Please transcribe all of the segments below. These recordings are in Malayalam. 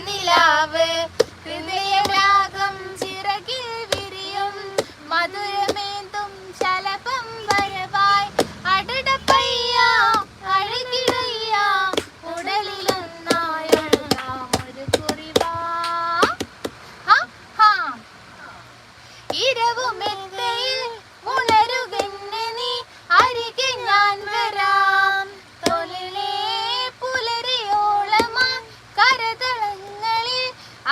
നിലാവ് ഹൃദയരാഗം ചിറകിൽ വിരിയും മധുരമേന്തും ശലഭം വരവായി അടടപ്പയ്യ അഴകിടയ്യ ഉടലിലൊന്നായൊഴുകാം ഒരു കുറിവാ ഇരവുമെത്തയിൽ ഉണരുകെന്നെ നീ അരികെ ഞാൻ വരാം തൊഴിലേ പുലരിയോളമാ കരതളങ്ങളിൽ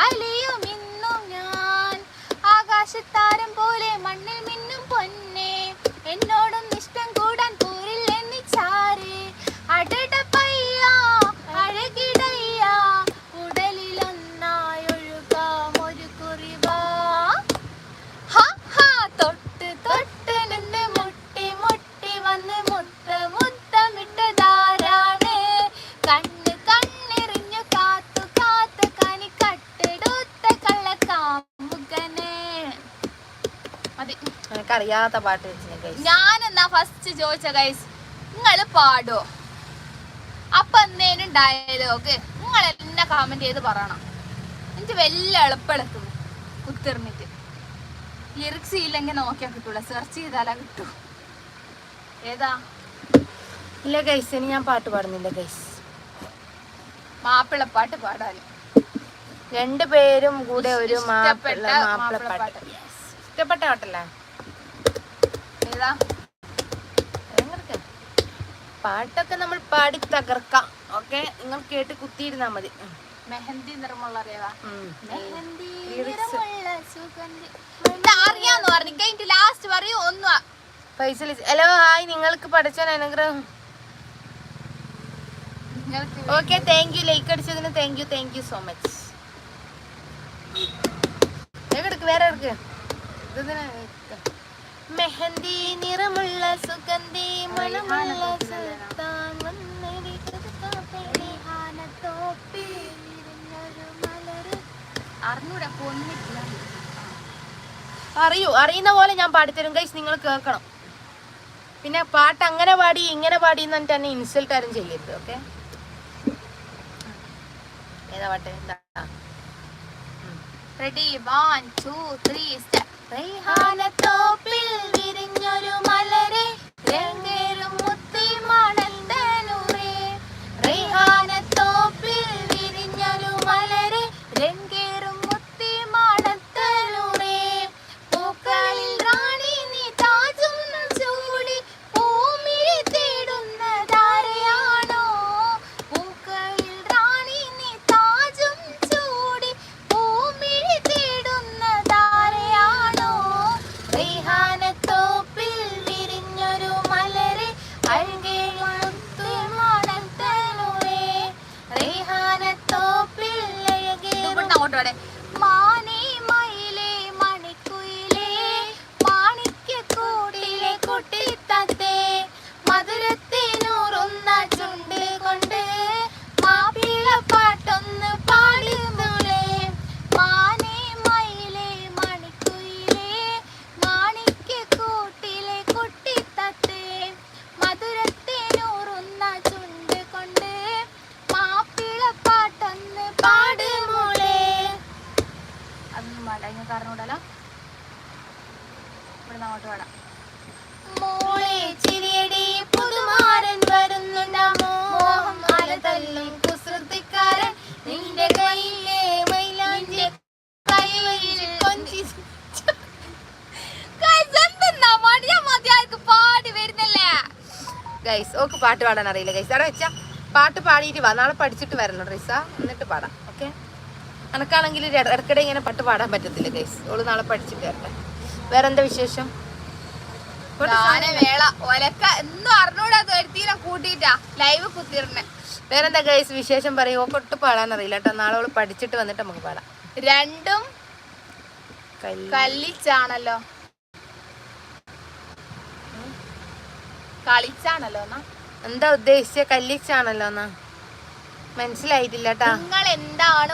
അലിയുമിന്നും ഞാൻ ആകാശത്താരം പോലെ മണ്ണിൽ മിന്നും പൊന്നെ എന്നോടും ഇഷ്ടം കൂടാൻ പോരില്ലെന്നി ചാരേ അടടപ്പയ്യ അഴകിടയ്യ ഉടലിലൊന്നായൊഴുകാം ഒരു കുറിവാ തൊട്ട് തൊട്ട് നിന്ന് മുട്ടി മുട്ടി വന്ന് മുത്തമിട്ടതാരാണ് കണ്ണ് കണ്ണെറിഞ്ഞു കാത്തു കാത്ത് കനി കട്ടെടുത്ത കള്ളക്കാമുകനെ. മതി, എനിക്കറിയാത്ത പാട്ട് ഞാൻ എന്നാ ഫസ്റ്റ് ചോദിച്ച ഗൈസ് നിങ്ങള് പാടോ? അപ്പൊ എന്തേലും ഡയലോഗ് നിങ്ങൾ എന്നെ കമന്റ് ചെയ്ത് പറയണം. എനിക്ക് വലിയ എളുപ്പം കുത്തിറിഞ്ഞിട്ട് ലിറിക്സ് ഇല്ലെങ്കിൽ നോക്കിയാൽ കിട്ടൂല, സെർച്ച് ചെയ്താലാ കിട്ടൂ. ഏതാ? ഇല്ല ഗൈസ്, ഇനി ഞാൻ പാട്ട് പാടുന്നില്ല ഗൈസ്. മാപ്പിളപ്പാട്ട് പാടാനും രണ്ടുപേരും കൂടെ ഒരു ഇഷ്ടപ്പെട്ട മാപ്പിളപ്പാട്ട്. ഇഷ്ടപ്പെട്ട പാട്ടല്ലേ? ഏതാ? പാട്ടൊക്കെ നമ്മൾ പാടി തകർക്കാം. ഓക്കെ, നിങ്ങൾ കേട്ട് കുത്തിയിരുന്നാ മതി. മെഹന്തി നിറമുള്ള അറിയാവാ? മെഹന്തി Lyrics. നിറമുള്ള സുഗന്ധി അറിയാന്ന് പറഞ്ഞു ലാസ്റ്റ് പറയൂ ഒന്നും. ഫൈസൽ, ഹലോ ഹായ്, നിങ്ങൾക്ക് പഠിച്ചാൽ അനുഗ്രഹം. Okay, thank you. ലൈക്ക് അടിച്ചതിന് താങ്ക് യു സോ മച്ച്. വേറെ എടുക്ക്. മെഹന്തി നിറമുള്ള സുഗന്ധി മണമുള്ള സുൽത്താൻ അറിയുന്ന പോലെ ഞാൻ പാടിത്തരും ഗൈസ്, നിങ്ങൾ കേൾക്കണം. പിന്നെ പാട്ട് അങ്ങനെ പാടി ഇങ്ങനെ പാടി എന്ന് പറഞ്ഞിട്ട് എന്നെ ഇൻസൾട്ട് ആരും ചെയ്യരുത്. ഓക്കെ, ഏതാ പാട്ട്? Ready 1 2 3 start. റൈഹാനത്തോപ്പിൽ വിരിഞ്ഞൊരു മലരെ രംഗേറും മുത്തി മണത്തനൂറേ. റൈഹാനത്തോപ്പിൽ വിരിഞ്ഞൊരു മലരെ രംഗേറും മുത്തി മണത്തനൂറേ. പൂക്കളിൽ റാണി നീ താജും ചൂടി പൂമിഴി തേടുന്നതാരെയാണോ? പൂക്കളിൽ റാണി നീ താജും ചൂടി പൂമിഴി തേടുന്നതാരെയാണോ? റൈഹാനത്തോപ്പിൽ വിരിഞ്ഞൊരു മലരെ അഴകേഴും മുത്തി മണത്തനൂറേ. റൈഹാനത്തോപ്പിൽ അഴകേറും മാനേ മയിലേ മണിക്കുയിലേ മാണിക്യക്കൂടിലെ കുട്ടിത്തത്തേ മധുരത്തിനൂറുന്ന ചുണ്ട് കൊണ്ട് മാപ്പിളപ്പാട്ടൊന്ന് പാടുന്നൂലേ. മാനേ മയിലേ മണിക്കുയിലേ മാണിക്യക്കൂട്ടിലെ കുട്ടിത്തത്തേ മധുരത്തിനൂറുന്ന ചുണ്ട് കൊണ്ട് മാപ്പിളപ്പാട്ടൊന്ന് പാടുമോളേ. അതൊന്നും പാടാ, ഞാൻ കാരണോടല്ലോ ഇവിടെ അങ്ങോട്ട് പാടാം. മോളെ ചിരിയടി പുതുമാരൻ വരുന്നുണ്ടാ മോഹം അല തല്ലും കുസൃതിക്കാരൻ നിന്റെ കയ്യിലെ മൈലാഞ്ചി കൈവയിൽ കൊഞ്ചി. പാട്ട് വരുന്നല്ലേ ഗൈസ്? ഓക്ക് പാട്ട് പാടാൻ അറിയില്ല ഗൈസ്. അവിടെ വെച്ചാ പാട്ട് പാടിയിട്ട് വാ, നാളെ പഠിച്ചിട്ട് വരണം റീസ, എന്നിട്ട് പാടാം. ഓക്കെ, എനക്കാണെങ്കിൽ ഇടയ്ക്കിടെ ഇങ്ങനെ പാട്ട് പാടാൻ പറ്റത്തില്ല ഗൈസ്. ഓള് നാളെ പഠിച്ചിട്ട് വരട്ടെ. വേറെ എന്താ വിശേഷം? വേള ഒലക്ക എന്നും അറിഞ്ഞൂടാ തീരെ കൂട്ടിട്ടാ ലൈവ് കുത്തിരുന്നെ. വേറെന്താ ഗൈസ് വിശേഷം പറയും? ഓക്ക് ഒട്ടും പാടാൻ അറിയില്ല കേട്ടോ. നാളെ ഓള് പഠിച്ചിട്ട് വന്നിട്ട് നമുക്ക് പാടാം. രണ്ടും കല്ലിച്ചാണല്ലോ, കളിച്ചാണല്ലോ. എന്താ ഉദ്ദേശിച്ച? കല്ലിച്ചാണല്ലോ എന്നാ മനസ്സിലായിട്ടില്ല കേട്ടാ. നിങ്ങൾ എന്താണ്